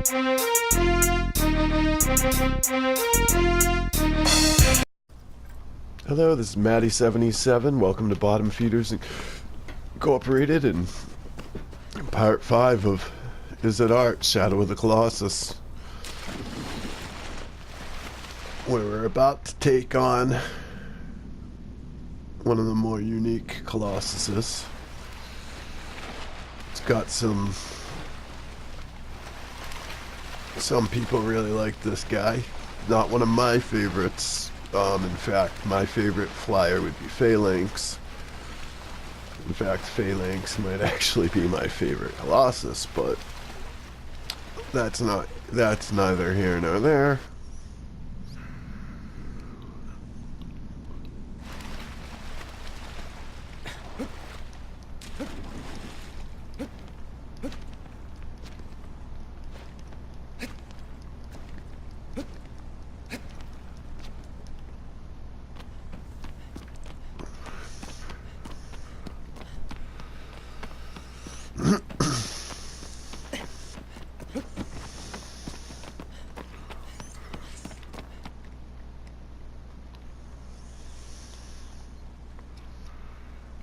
Hello, this is Matty77. Welcome to Bottom Feeders Incorporated and part 5 of Is It Art? Shadow of the Colossus. Where we're about to take on one of the more unique Colossuses. It's got some people really like this guy. Not one of my favorites. In fact, my favorite flyer would be Phalanx. In fact, Phalanx might actually be my favorite Colossus, but that's neither here nor there.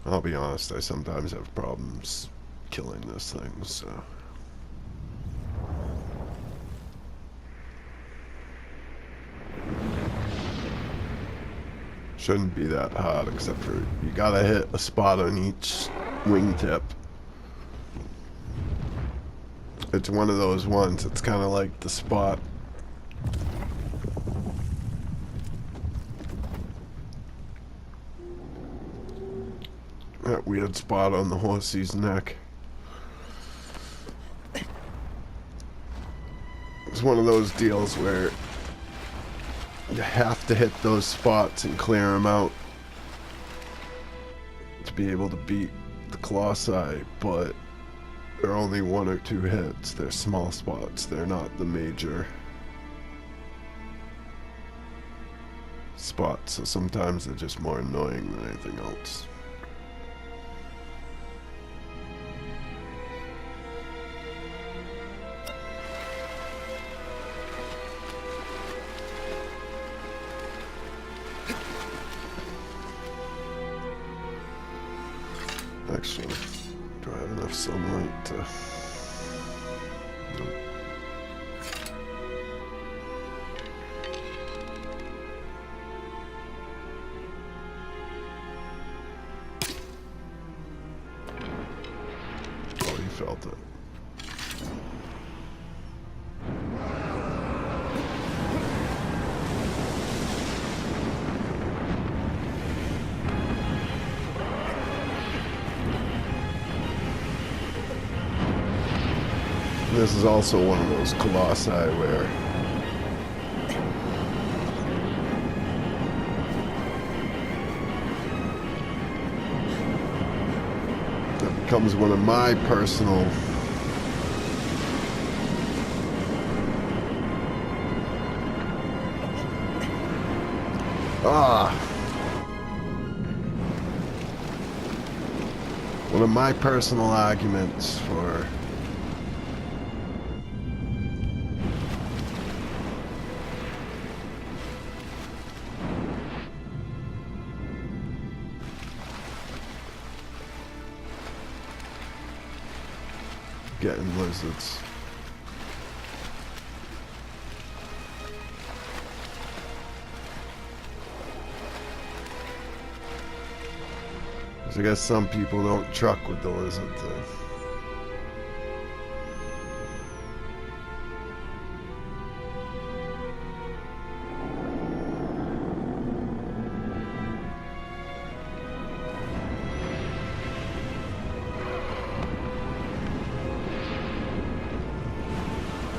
I'll be honest, I sometimes have problems killing this thing, so. Shouldn't be that hard, except for you gotta hit a spot on each wingtip. It's one of those ones, it's kind of like the spot. That weird spot on the horsey's neck. It's one of those deals where you have to hit those spots and clear them out to be able to beat the Colossi, but they're only 1 or 2 hits. They're small spots. They're not the major spots, so sometimes they're just more annoying than anything else. Actually, do I have enough sunlight to... Nope. Oh, you felt it. This is also one of those Colossi where that becomes one of my personal one of my personal arguments for getting lizards. I guess some people don't truck with the lizard thing.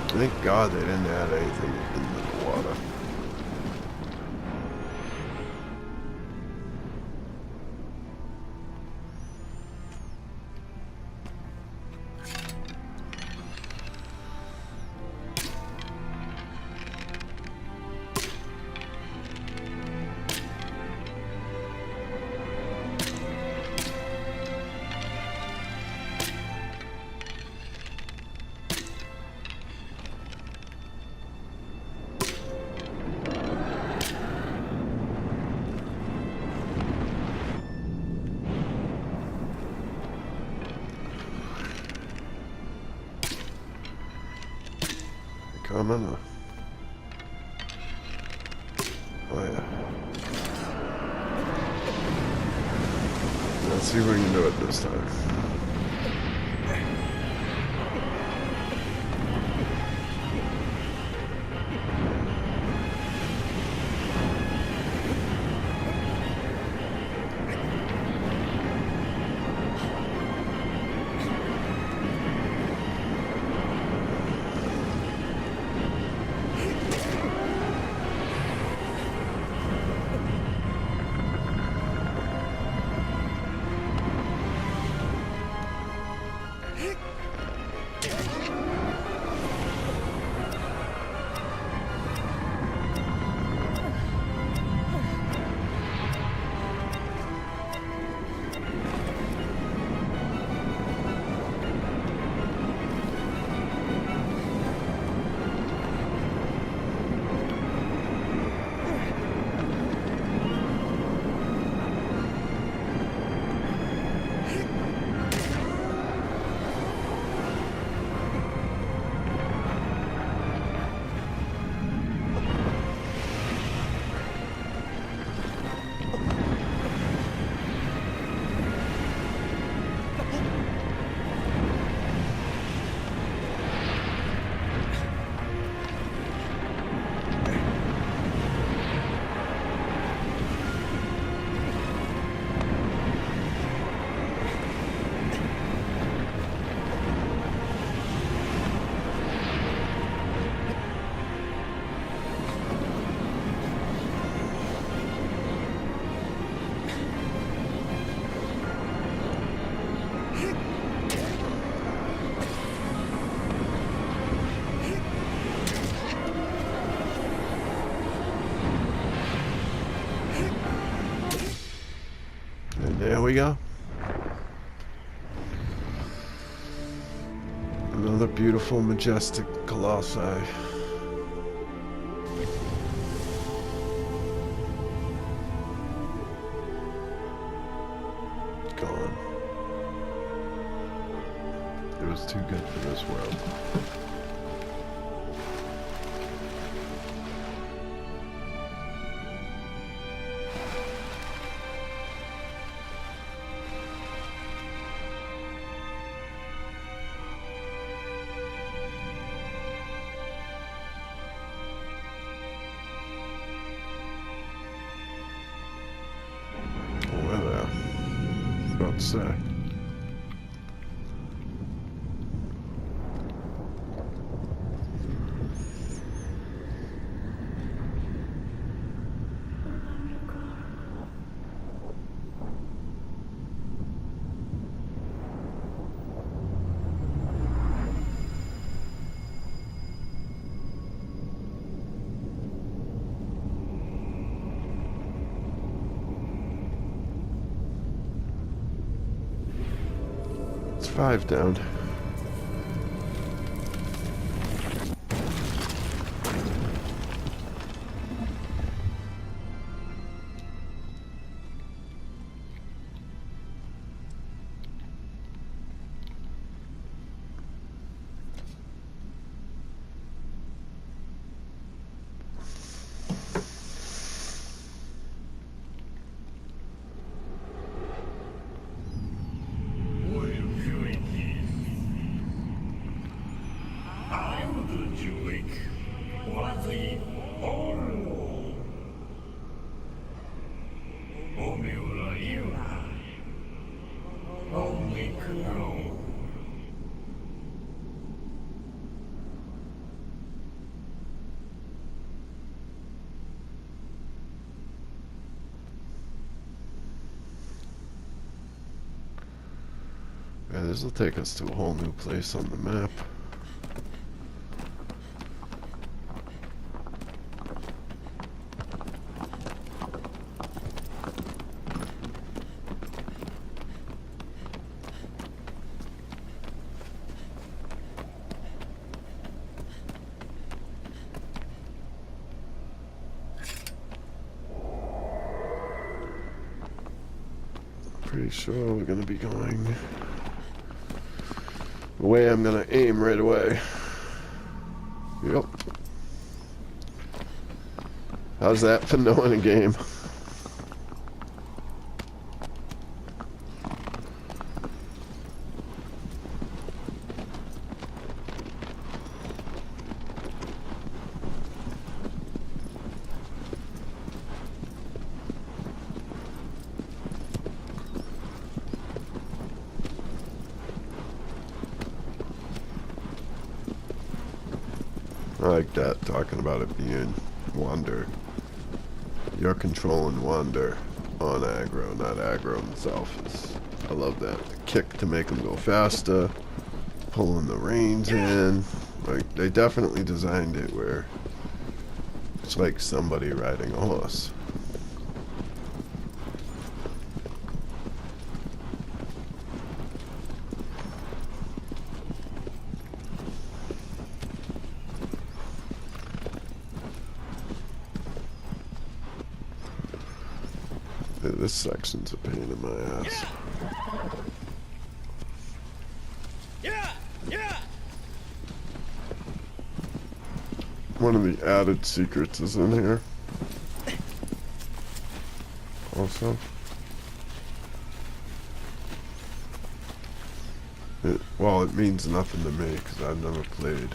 Thank God they didn't add anything into the water. coming? Oh yeah. Let's see if we can do it this time. There we go. Another beautiful, majestic colossi. Gone. It was too good for this world. About to say. It's 5 down. Yeah, this will take us to a whole new place on the map. Pretty sure we're gonna be going the way I'm gonna aim right away. Yep. How's that for knowing a game? I like that, talking about it being Wander. You're controlling Wander on aggro, not aggro himself. I love that. The kick to make him go faster, pulling the reins in. Like, they definitely designed it where it's like somebody riding a horse. This section's a pain in my ass. One of the added secrets is in here. Also. Well, it means nothing to me because I've never played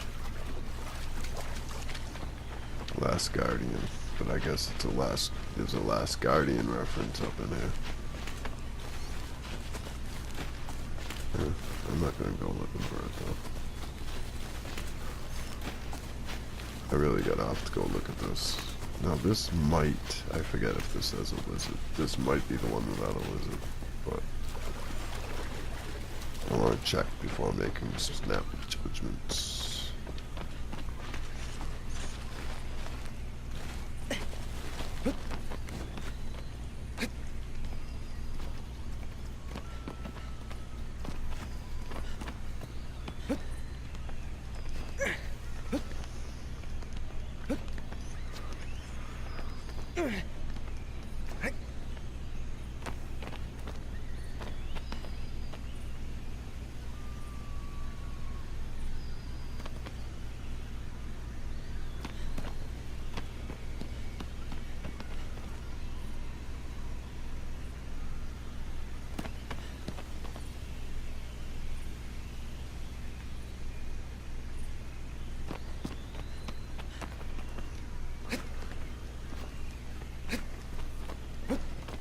Last Guardian. But I guess there's a Last Guardian reference up in here. Yeah, I'm not gonna go looking for it though. I really gotta have to go look at this. Now this might, I forget if this has a lizard. This might be the one without a lizard, but I wanna check before making snap judgments.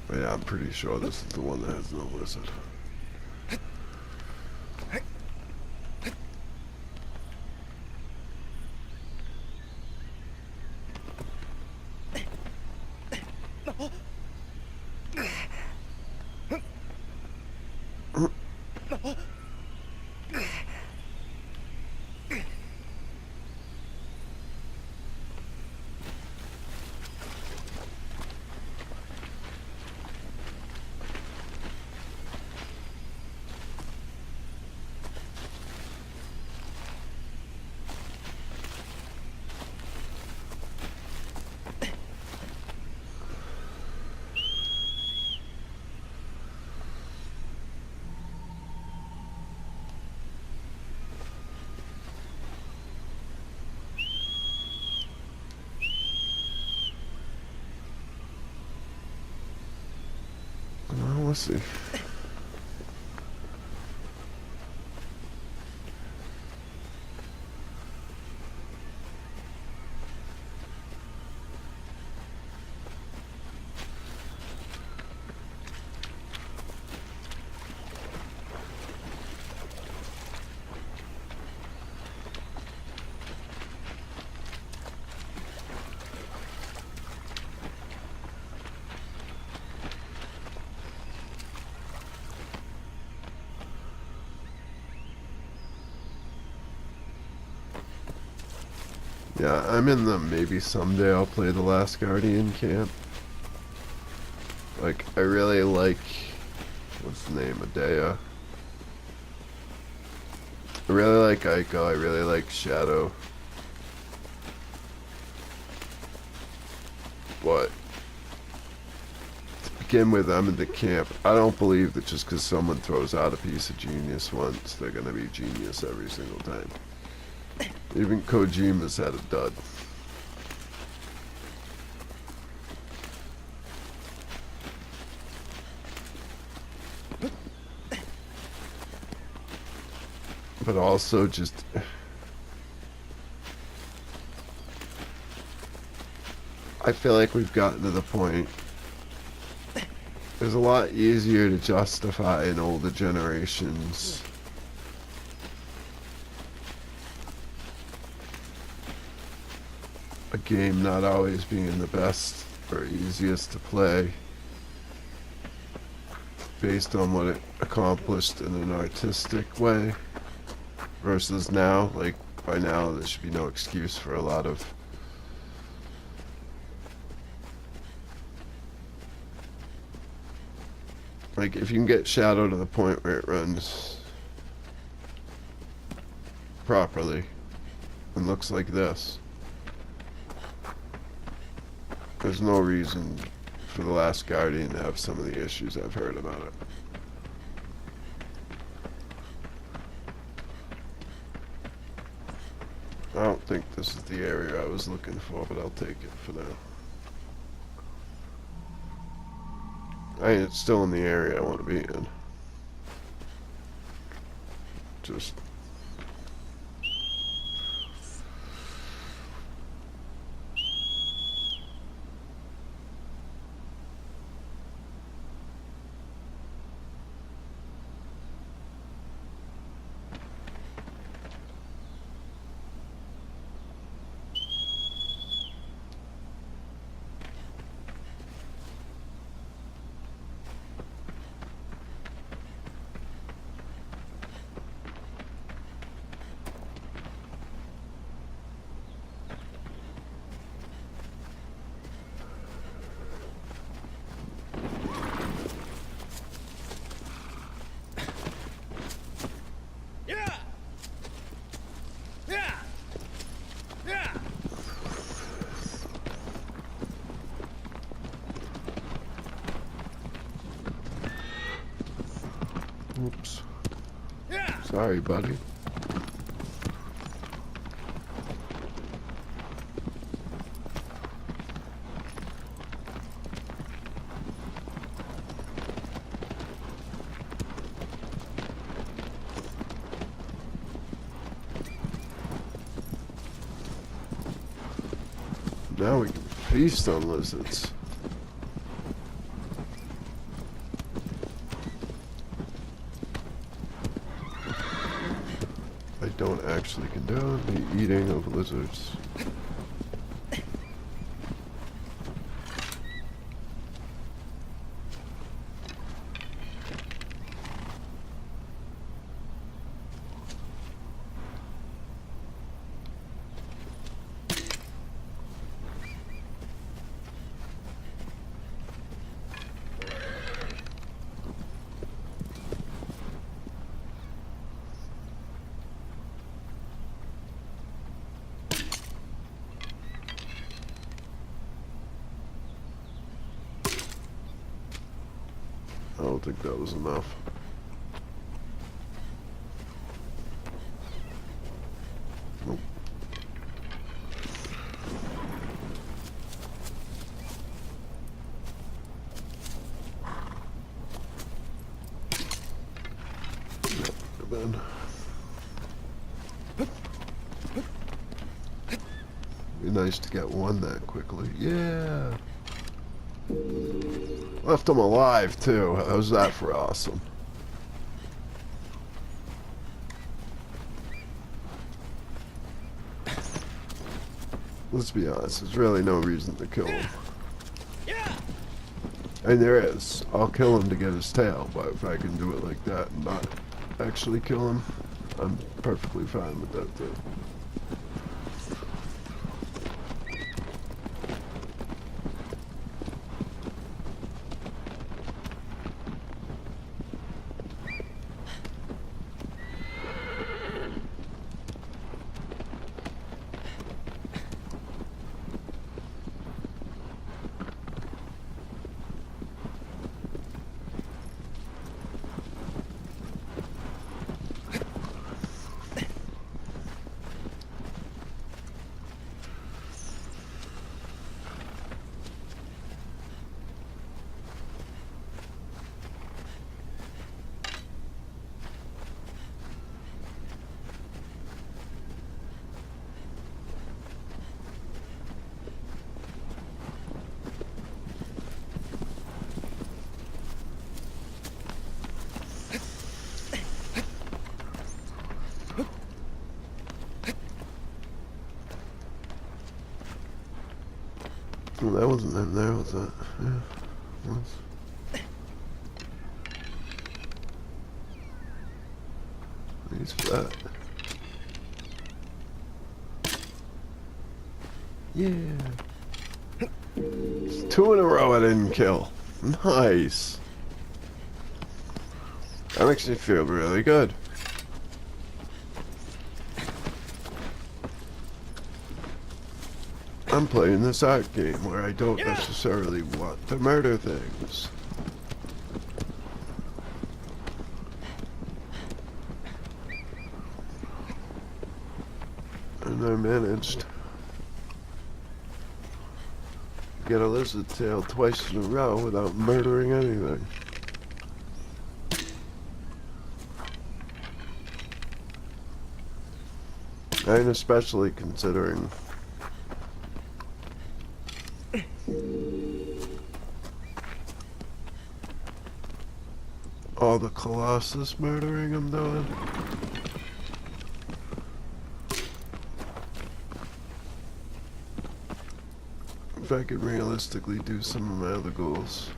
But yeah, I'm pretty sure this is the one that has no lizard. Well, let's see. Yeah, I'm in the maybe someday I'll play the Last Guardian camp. Like, I really like, what's the name, Adea. I really like Aiko, I really like Shadow. But, to begin with, I'm in the camp. I don't believe that just because someone throws out a piece of genius once, they're gonna be genius every single time. Even Kojima's had a dud. But also just... I feel like we've gotten to the point. It's a lot easier to justify in older generations a game not always being the best or easiest to play based on what it accomplished in an artistic way versus now. Like, by now there should be no excuse for a lot of like, if you can get Shadow to the point where it runs properly and looks like this, there's no reason for the Last Guardian to have some of the issues I've heard about it. I don't think this is the area I was looking for, but I'll take it for now. I mean, it's still in the area I want to be in. Just... Oops. Sorry, buddy. Now we can feast on lizards. I don't actually condone the eating of lizards. I don't think that was enough. Nope. Then. Be nice to get one that quickly. Yeah. Left him alive too. How's that for awesome? Let's be honest, there's really no reason to kill him. And there is. I'll kill him to get his tail, but if I can do it like that and not actually kill him, I'm perfectly fine with that too. Well, that wasn't in there, was it? Yeah. It was. He's fat. Yeah. It's 2 in a row I didn't kill. Nice. That makes me feel really good. I'm playing this art game where I don't necessarily want to murder things. And I managed to get a lizard tail twice in a row without murdering anything. And especially considering all the Colossus murdering I'm doing. If I could realistically do some of my other goals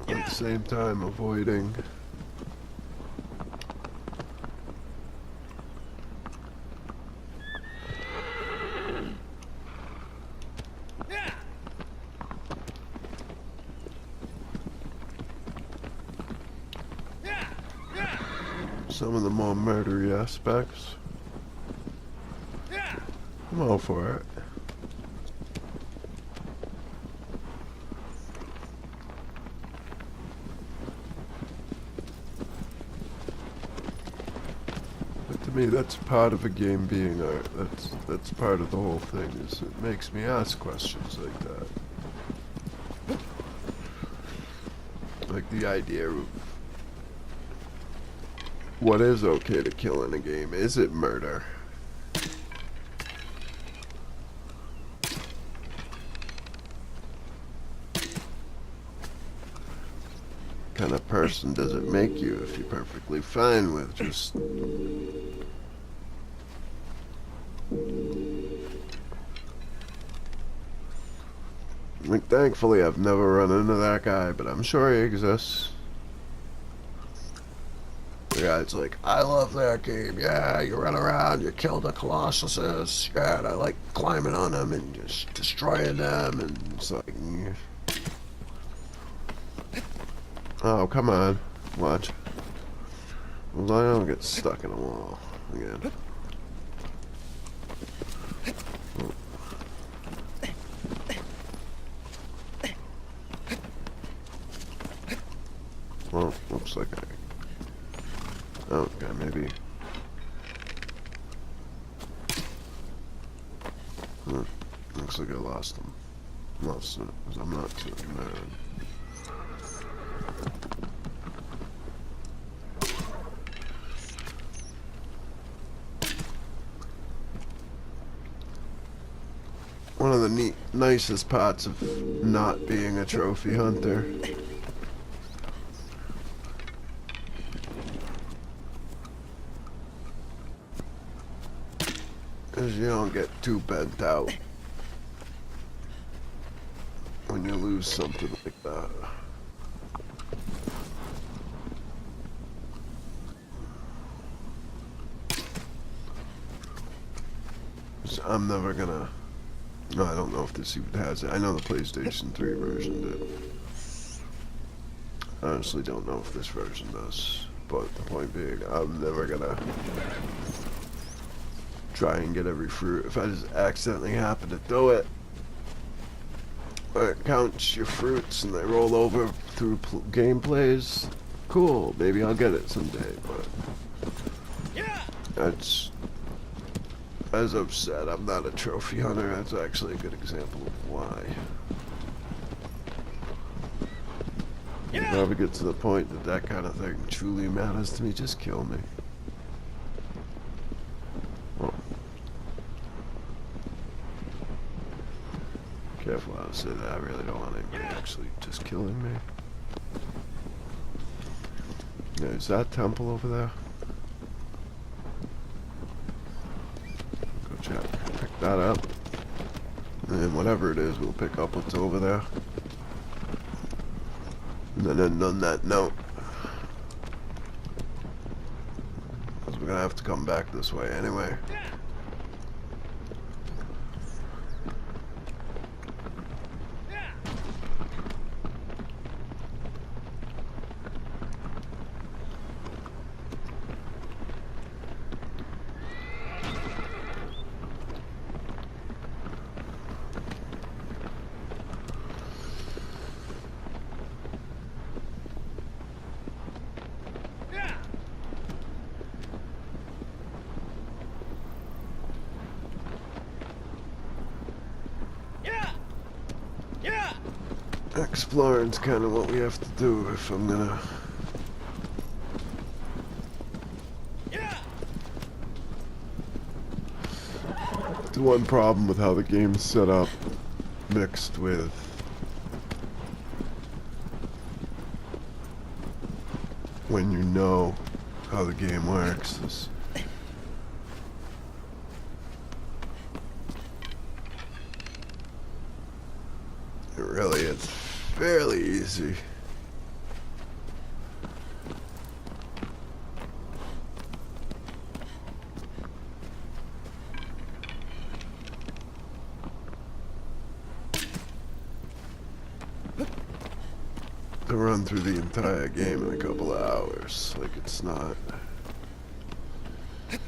at the same time avoiding some of the more murdery aspects. I'm all for it. But to me, that's part of a game being art. That's part of the whole thing. Is it makes me ask questions like that. Like the idea of what is okay to kill in a game? Is it murder? Kind of person does it make you if you're perfectly fine with just like, thankfully I've never run into that guy, but I'm sure he exists. The guy's like, I love that game. Yeah, you run around, you kill the Colossuses. Yeah, and I like climbing on them and just destroying them. And it's like, oh, come on. Watch. Well, I don't get stuck in a wall again. Oh. Well, looks like I... Oh, okay, maybe. Looks like I lost them. Lost it, because I'm not too mad. One of the nicest parts of not being a trophy hunter is you don't get too bent out when you lose something like that. So I'm never gonna... No, I don't know if this even has it. I know the PlayStation 3 version did. I honestly don't know if this version does. But the point being, I'm never gonna try and get every fruit. If I just accidentally happen to do it, it counts your fruits and they roll over through gameplays. Cool, maybe I'll get it someday, but that's... As I've said, I'm not a trophy hunter. That's actually a good example of why. If I ever get to the point that that kind of thing truly matters to me, just kill me. Well, careful how I say that. I really don't want anybody actually just killing me. Yeah, is that temple over there? Pick that that up. And whatever it is, we'll pick up what's over there. And then end on that note. Because we're gonna have to come back this way anyway. Exploring's kind of what we have to do if I'm gonna... The one problem with how the game's set up, mixed with when you know how the game works, is it really is fairly easy. To run through the entire game in a couple of hours. Like, it's not... I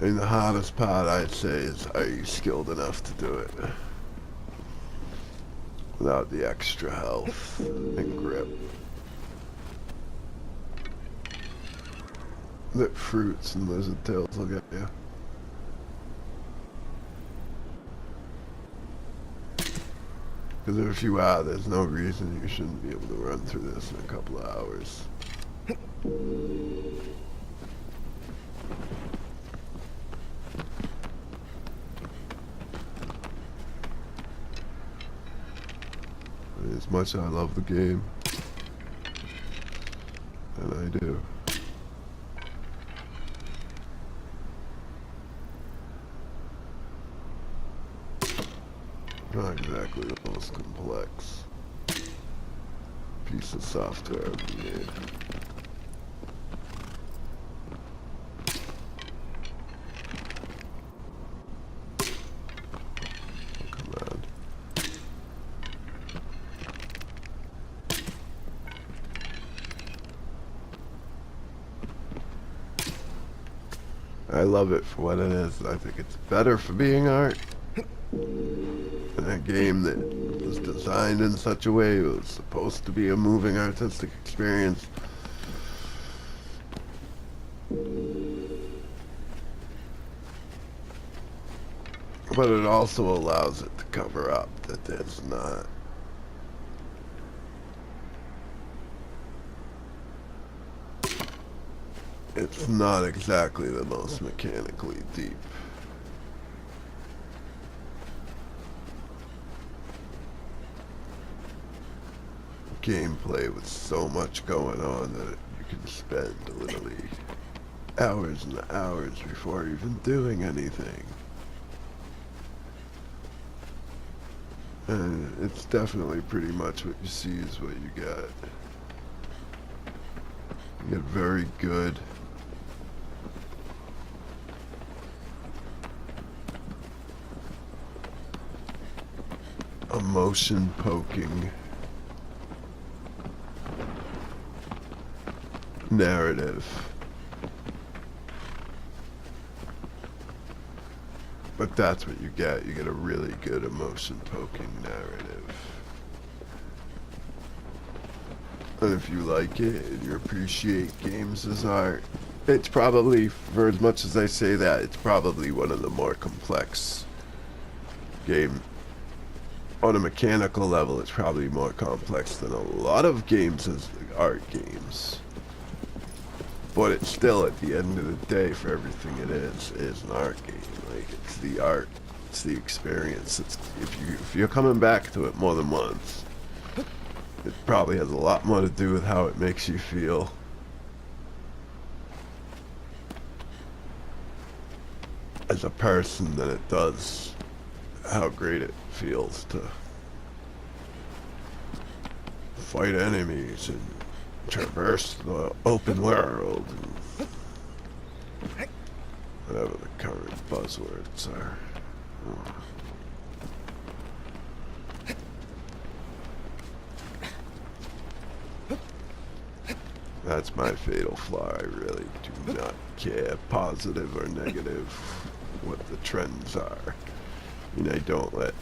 mean, the hardest part, I'd say, is are you skilled enough to do it without the extra health and grip that fruits and lizard tails will get you. Because if you are, there's no reason you shouldn't be able to run through this in a couple of hours. As much as I love the game, and I do, not exactly the most complex piece of software I've made. Come on. I love it for what it is. I think it's better for being art. A game that was designed in such a way it was supposed to be a moving artistic experience. But it also allows it to cover up that there's not it's not exactly the most mechanically deep. Gameplay with so much going on that you can spend literally hours and hours before even doing anything. And it's definitely pretty much what you see is what you get. You get very good emotion poking narrative, but that's what you get. You get a really good emotion poking narrative, and if you like it and you appreciate games as art, it's probably, for as much as I say that, it's probably one of the more complex game. On a mechanical level, it's probably more complex than a lot of games as art games. But it's still, at the end of the day, for everything it is an art game. Like, it's the art, it's the experience. It's, if you're coming back to it more than once, it probably has a lot more to do with how it makes you feel. As a person than it does how great it feels to fight enemies and traverse the open world and whatever the current buzzwords are. That's my fatal flaw. I really do not care, positive or negative, what the trends are. I mean, I don't let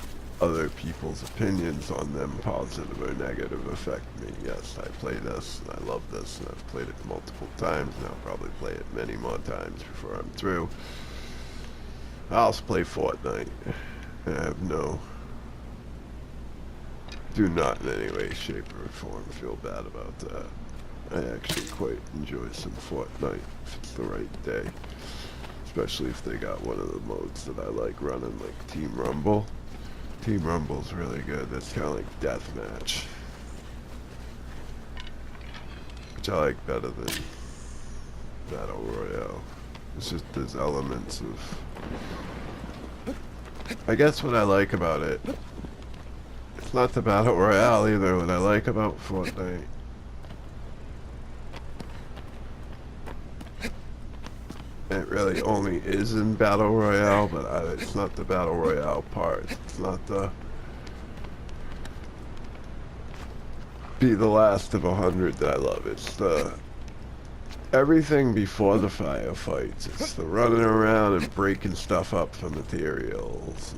other people's opinions on them, positive or negative, affect me. Yes, I play this, and I love this, and I've played it multiple times, and I'll probably play it many more times before I'm through. I also play Fortnite, and I have do not in any way, shape, or form feel bad about that. I actually quite enjoy some Fortnite if it's the right day. Especially if they got one of the modes that I like running, like Team Rumble. Team Rumble's really good. That's kind of like Deathmatch. Which I like better than Battle Royale. It's just there's elements of... I guess what I like about it, it's not the Battle Royale either. What I like about Fortnite, it really only is in Battle Royale, but it's not the Battle Royale part. It's not the be the last of 100 that I love. It's the everything before the firefights. It's the running around and breaking stuff up for materials.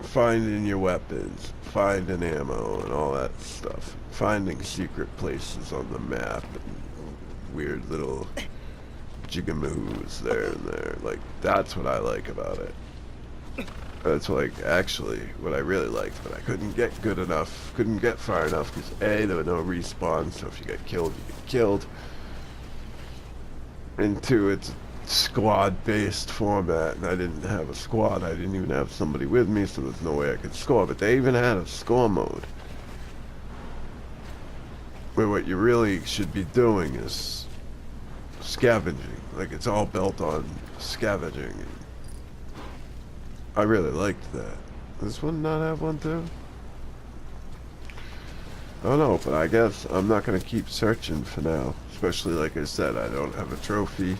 Finding your weapons, finding ammo and all that stuff. Finding secret places on the map and weird little jigamoos there and there. Like, that's what I like about it. That's like actually what I really liked, but I couldn't get good enough, couldn't get far enough because A, there were no respawns, so if you get killed, you get killed. And 2, it's a squad-based format, and I didn't have a squad. I didn't even have somebody with me, so there's no way I could score. But they even had a score mode, where what you really should be doing is scavenging. Like, it's all built on scavenging. I really liked that. Does this one not have one too? I don't know, but I guess I'm not going to keep searching for now. Especially, like I said, I don't have a trophy.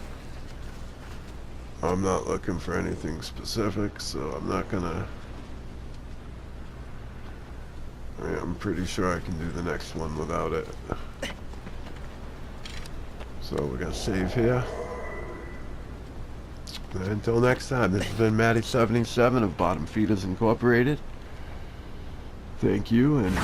I'm not looking for anything specific, so I'm not going to... I mean, I'm pretty sure I can do the next one without it. So we're going to save here. And until next time, this has been Matty77 of Bottom Feeders Incorporated. Thank you, and...